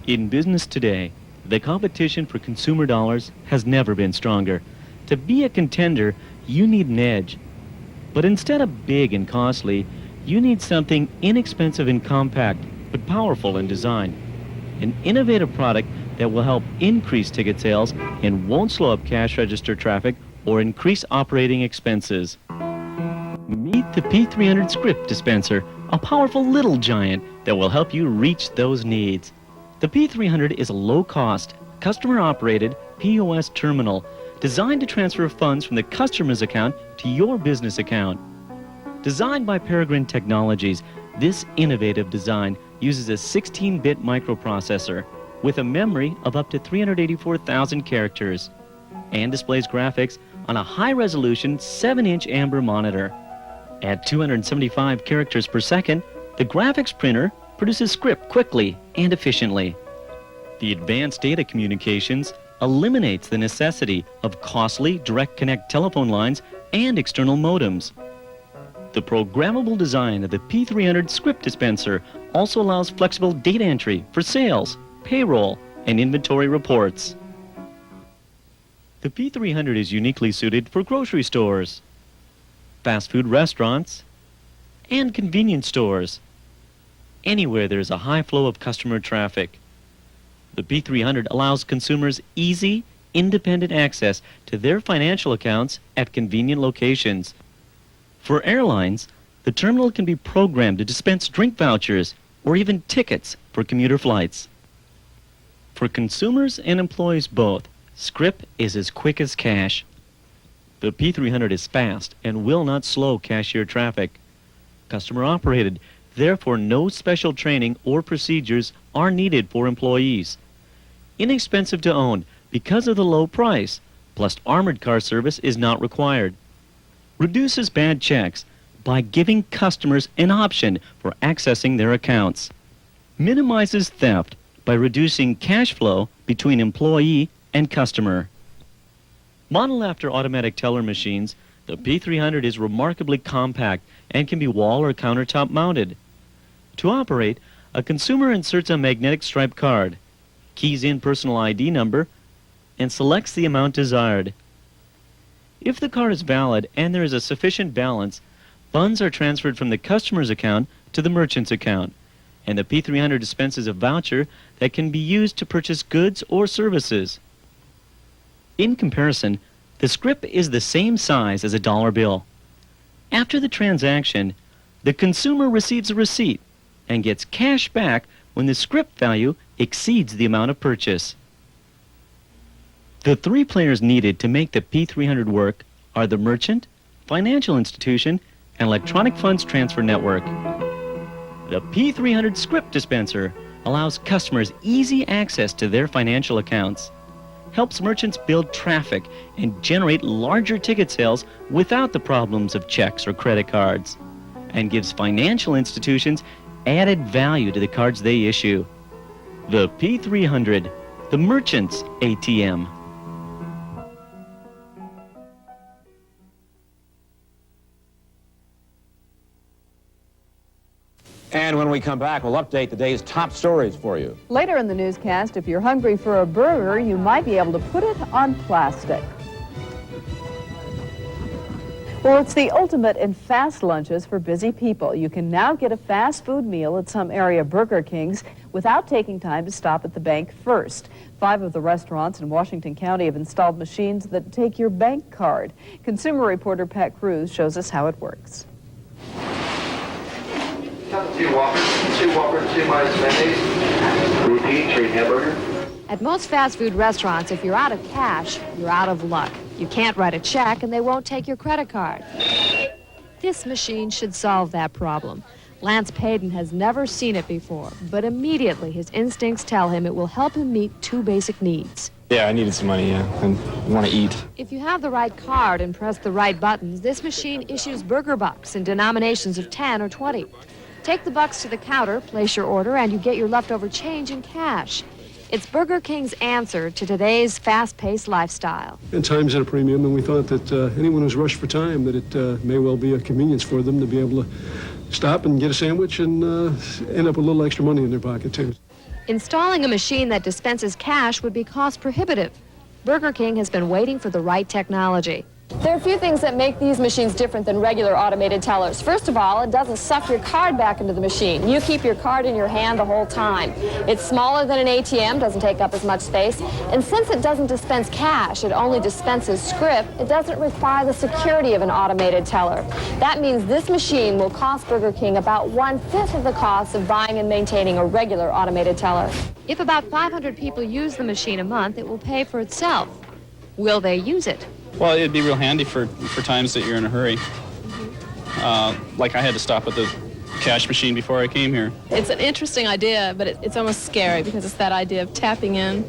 In business today, the competition for consumer dollars has never been stronger. To be a contender, you need an edge. But instead of big and costly, you need something inexpensive and compact, but powerful in design. An innovative product that will help increase ticket sales and won't slow up cash register traffic or increase operating expenses. Meet the P300 script dispenser, a powerful little giant that will help you reach those needs. The P300 is a low-cost, customer-operated POS terminal designed to transfer funds from the customer's account to your business account. Designed by Peregrine Technologies, this innovative design uses a 16-bit microprocessor with a memory of up to 384,000 characters and displays graphics on a high-resolution 7-inch amber monitor. At 275 characters per second, the graphics printer produces script quickly and efficiently. The advanced data communications eliminates the necessity of costly direct connect telephone lines and external modems. The programmable design of the P300 script dispenser also allows flexible data entry for sales, payroll, and inventory reports. The P300 is uniquely suited for grocery stores, fast food restaurants, and convenience stores, anywhere there is a high flow of customer traffic. The P300 allows consumers easy, independent access to their financial accounts at convenient locations. For airlines, the terminal can be programmed to dispense drink vouchers or even tickets for commuter flights. For consumers and employees both, script is as quick as cash. The P300 is fast and will not slow cashier traffic. Customer operated, therefore no special training or procedures are needed for employees. Inexpensive to own because of the low price, plus armored car service is not required. Reduces bad checks by giving customers an option for accessing their accounts. Minimizes theft by reducing cash flow between employee and customer. Modeled after automatic teller machines, the P300 is remarkably compact and can be wall or countertop mounted. To operate, a consumer inserts a magnetic stripe card, keys in personal ID number, and selects the amount desired. If the card is valid and there is a sufficient balance, funds are transferred from the customer's account to the merchant's account, and the P300 dispenses a voucher that can be used to purchase goods or services. In comparison, the script is the same size as a dollar bill. After the transaction, the consumer receives a receipt and gets cash back when the script value exceeds the amount of purchase. The three players needed to make the P300 work are the merchant, financial institution, and electronic funds transfer network. The P300 script dispenser allows customers easy access to their financial accounts, helps merchants build traffic and generate larger ticket sales without the problems of checks or credit cards, and gives financial institutions added value to the cards they issue. The P300, the merchant's ATM. And when we come back, we'll update the day's top stories for you. Later in the newscast, if you're hungry for a burger, you might be able to put it on plastic. Well, it's the ultimate in fast lunches for busy people. You can now get a fast food meal at some area Burger Kings without taking time to stop at the bank first. 5 of the restaurants in Washington County have installed machines that take your bank card. Consumer reporter Pat Cruz shows us how it works. 2 Whoppers, 2 minus mayonnaise. Repeat, 3 hamburger. At most fast food restaurants, if you're out of cash, you're out of luck. You can't write a check and they won't take your credit card. This machine should solve that problem. Lance Payton has never seen it before, but immediately his instincts tell him it will help him meet 2 basic needs. Yeah, I needed some money, and I want to eat. If you have the right card and press the right buttons, this machine issues burger bucks in denominations of 10 or 20. Take the bucks to the counter, place your order, and you get your leftover change in cash. It's Burger King's answer to today's fast-paced lifestyle. And time's at a premium, and we thought that anyone who's rushed for time, that it may well be a convenience for them to be able to stop and get a sandwich and end up with a little extra money in their pocket, too. Installing a machine that dispenses cash would be cost prohibitive. Burger King has been waiting for the right technology. There are a few things that make these machines different than regular automated tellers. First of all, it doesn't suck your card back into the machine. You keep your card in your hand the whole time. It's smaller than an ATM, doesn't take up as much space, and since it doesn't dispense cash, it only dispenses script, it doesn't require the security of an automated teller. That means this machine will cost Burger King about 1/5 of the cost of buying and maintaining a regular automated teller. If about 500 people use the machine a month, it will pay for itself. Will they use it? Well, it'd be real handy for times that you're in a hurry. Like I had to stop at the cash machine before I came here. It's an interesting idea, but it's almost scary because it's that idea of tapping in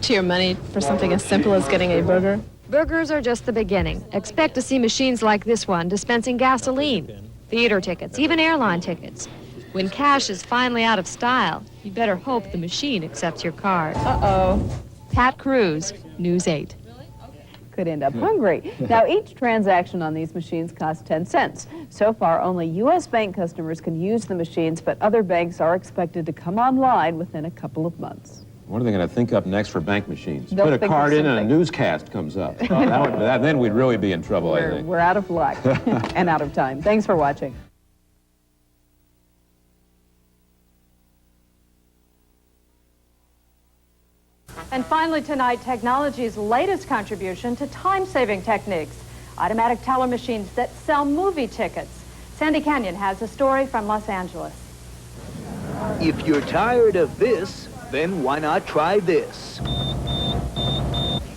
to your money for something as simple as getting a burger. Burgers are just the beginning. Expect to see machines like this one dispensing gasoline, theater tickets, even airline tickets. When cash is finally out of style, you better hope the machine accepts your card. Uh-oh. Pat Cruz, News 8. Could end up hungry. Now, each transaction on these machines costs 10 cents. So far, only U.S. bank customers can use the machines, but other banks are expected to come online within a couple of months. What are they going to think up next for bank machines? They'll Put a think of card in and a something. newscast comes up. Then we'd really be in trouble, I think. We're out of luck and out of time. Thanks for watching. And finally tonight, technology's latest contribution to time-saving techniques. Automatic teller machines that sell movie tickets. Sandy Canyon has a story from Los Angeles. If you're tired of this, then why not try this?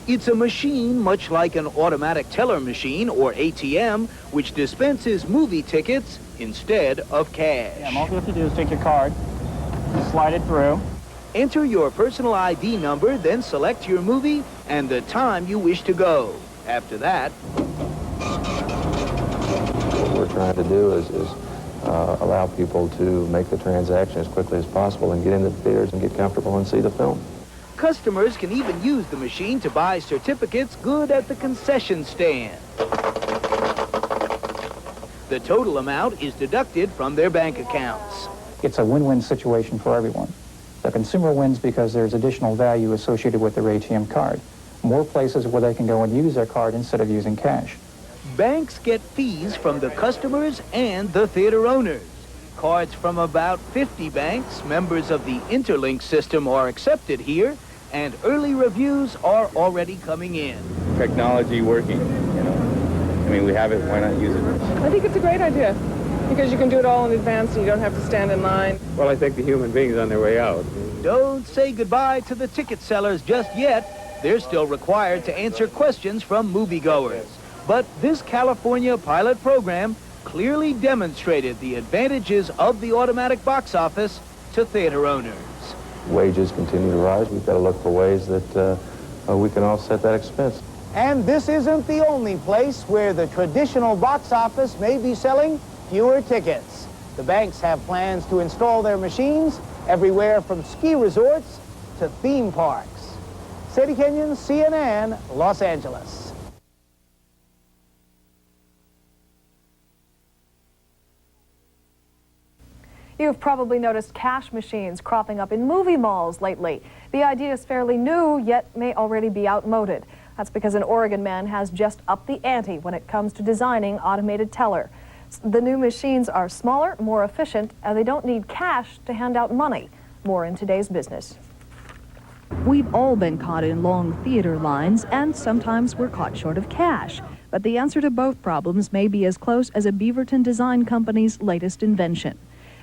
It's a machine much like an automatic teller machine, or ATM, which dispenses movie tickets instead of cash. Yeah, all you have to do is take your card, slide it through. Enter your personal ID number, then select your movie and the time you wish to go. After that, what we're trying to do is allow people to make the transaction as quickly as possible and get into the theaters and get comfortable and see the film. customers can even use the machine to buy certificates good at the concession stand. The total amount is deducted from their bank accounts. It's a win-win situation for everyone. The consumer wins because there's additional value associated with their ATM card. More places where they can go and use their card instead of using cash. Banks get fees from the customers and the theater owners. Cards from about 50 banks, members of the Interlink system, are accepted here, and early reviews are already coming in. Technology working, you know. I mean, we have it, why not use it? I think it's a great idea because you can do it all in advance and you don't have to stand in line. Well, I think the human being's on their way out. Don't say goodbye to the ticket sellers just yet. They're still required to answer questions from moviegoers. But this California pilot program clearly demonstrated the advantages of the automatic box office to theater owners. Wages continue to rise. We've got to look for ways that we can offset that expense. And this isn't the only place where the traditional box office may be selling fewer tickets. The banks have plans to install their machines everywhere from ski resorts to theme parks. Sandy Canyon, CNN, Los Angeles. You've probably noticed cash machines cropping up in movie malls lately. The idea is fairly new, yet may already be outmoded. That's because an Oregon man has just upped the ante when it comes to designing automated teller. The new machines are smaller, more efficient, and they don't need cash to hand out money. More in today's business. We've all been caught in long theater lines, and sometimes we're caught short of cash. But the answer to both problems may be as close as a Beaverton Design Company's latest invention.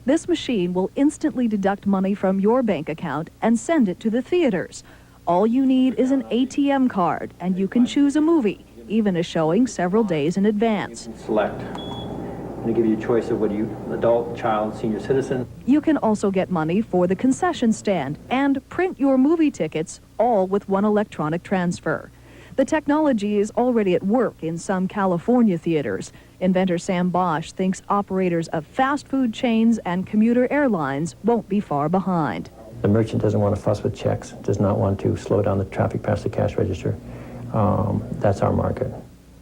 This machine will instantly deduct money from your bank account and send it to the theaters. All you need is an ATM card, and you can choose a movie, even a showing several days in advance. Select. I'm going to give you a choice of whether you adult, child, senior citizen. You can also get money for the concession stand and print your movie tickets, all with one electronic transfer. The technology is already at work in some California theaters. Inventor Sam Bosch thinks operators of fast food chains and commuter airlines won't be far behind. The merchant doesn't want to fuss with checks, does not want to slow down the traffic past the cash register. That's our market.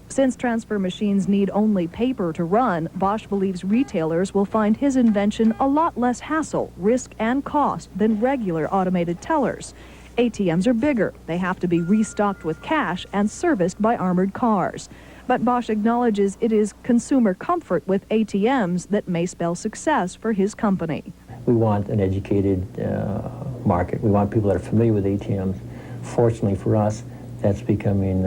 Since transfer machines need only paper to run, Bosch believes retailers will find his invention a lot less hassle, risk, and cost than regular automated tellers. ATMs are bigger. They have to be restocked with cash and serviced by armored cars. But Bosch acknowledges it is consumer comfort with ATMs that may spell success for his company. We want an educated market. We want people that are familiar with ATMs. Fortunately for us, that's becoming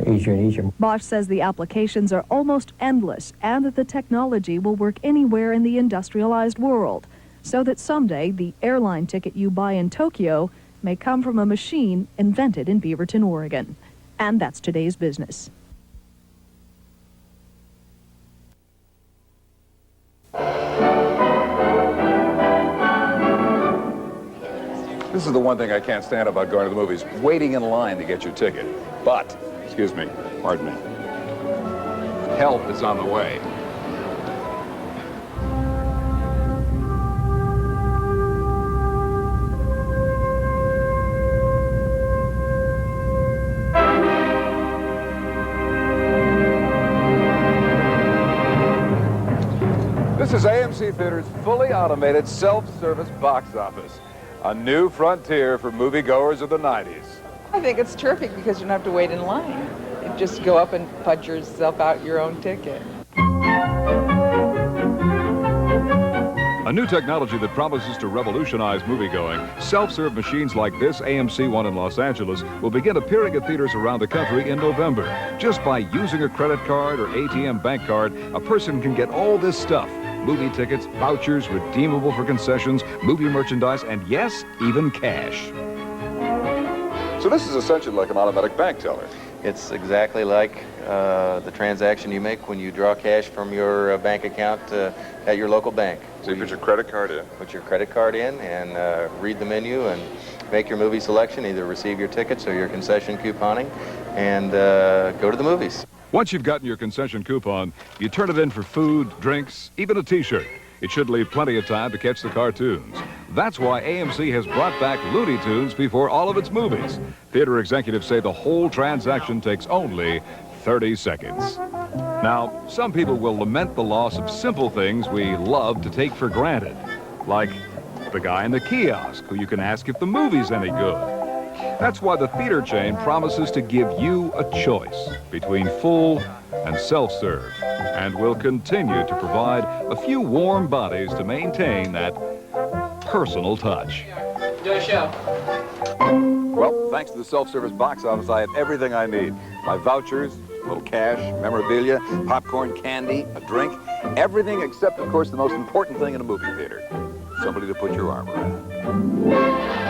easier and easier. Bosch says the applications are almost endless and that the technology will work anywhere in the industrialized world, so that someday the airline ticket you buy in Tokyo may come from a machine invented in Beaverton, Oregon. And that's today's business. This is the one thing I can't stand about going to the movies, waiting in line to get your ticket. But, excuse me, pardon me, help is on the way. This is AMC Theater's fully automated self-service box office. A new frontier for moviegoers of the 90s. I think it's terrific because you don't have to wait in line. You just go up and punch yourself out your own ticket. A new technology that promises to revolutionize moviegoing. Self-serve machines like this AMC one in Los Angeles will begin appearing at theaters around the country in November. Just by using a credit card or ATM bank card, a person can get all this stuff. Movie tickets, vouchers, redeemable for concessions, movie merchandise, and yes, even cash. So this is essentially like an automatic bank teller. It's exactly like the transaction you make when you draw cash from your bank account at your local bank. So you put your credit card in? Put your credit card in and read the menu and make your movie selection, either receive your tickets or your concession couponing, and go to the movies. Once you've gotten your concession coupon, you turn it in for food, drinks, even a t-shirt. It should leave plenty of time to catch the cartoons. That's why AMC has brought back Looney Tunes before all of its movies. Theater executives say the whole transaction takes only 30 seconds. Now, some people will lament the loss of simple things we love to take for granted, like the guy in the kiosk who you can ask if the movie's any good. That's why the theater chain promises to give you a choice between full and self-serve, and will continue to provide a few warm bodies to maintain that personal touch. Do a show. Well, thanks to the self-service box office, I have everything I need. My vouchers, a little cash, memorabilia, popcorn, candy, a drink, everything except, of course, the most important thing in a movie theater, somebody to put your arm around.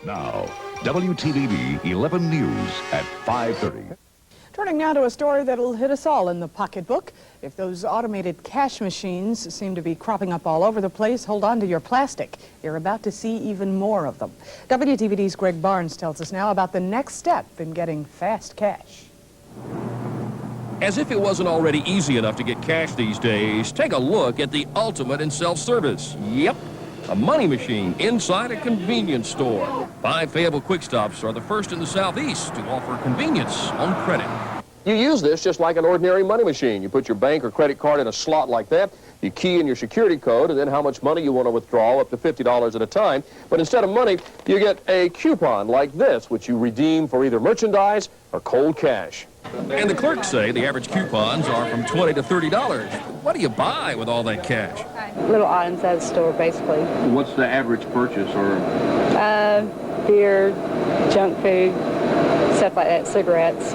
Now, WTVB 11 News at 5:30. Turning now to a story that'll hit us all in the pocketbook. If those automated cash machines seem to be cropping up all over the place, hold on to your plastic. You're about to see even more of them. WTVD's Greg Barnes tells us now about the next step in getting fast cash. As if it wasn't already easy enough to get cash these days, take a look at the ultimate in self-service. Yep. A money machine inside a convenience store. 5 Fayetteville Quick Stops are the first in the Southeast to offer convenience on credit. You use this just like an ordinary money machine. You put your bank or credit card in a slot like that, you key in your security code, and then how much money you want to withdraw, up to $50 at a time. But instead of money, you get a coupon like this, which you redeem for either merchandise or cold cash. And the clerks say the average coupons are from $20 to $30. What do you buy with all that cash? Little items at the store, basically. What's the average purchase, or? Beer, junk food, stuff like that, cigarettes.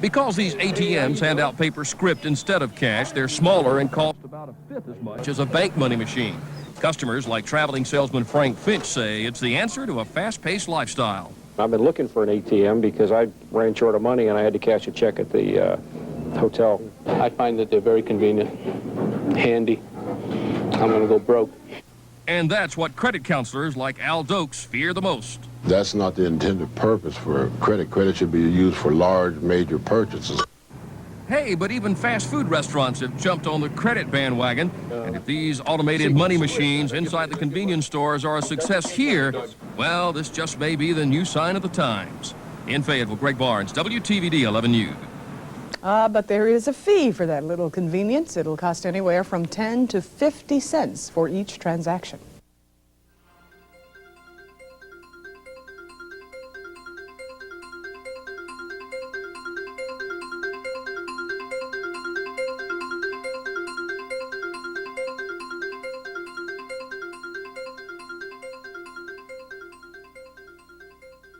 Because these ATMs hand out paper script instead of cash, they're smaller and cost about a fifth as much as a bank money machine. Customers like traveling salesman Frank Finch say it's the answer to a fast-paced lifestyle. I've been looking for an ATM because I ran short of money and I had to cash a check at the hotel. I find that they're very convenient, handy. I'm going to go broke. And that's what credit counselors like Al Dokes fear the most. That's not the intended purpose for credit. Credit should be used for large, major purchases. Hey, but even fast food restaurants have jumped on the credit bandwagon. And if these automated money machines inside the convenience stores are a success here, well, this just may be the new sign of the times. In Fayetteville, Greg Barnes, WTVD 11 News. But there is a fee for that little convenience. It'll cost anywhere from 10 to 50 cents for each transaction.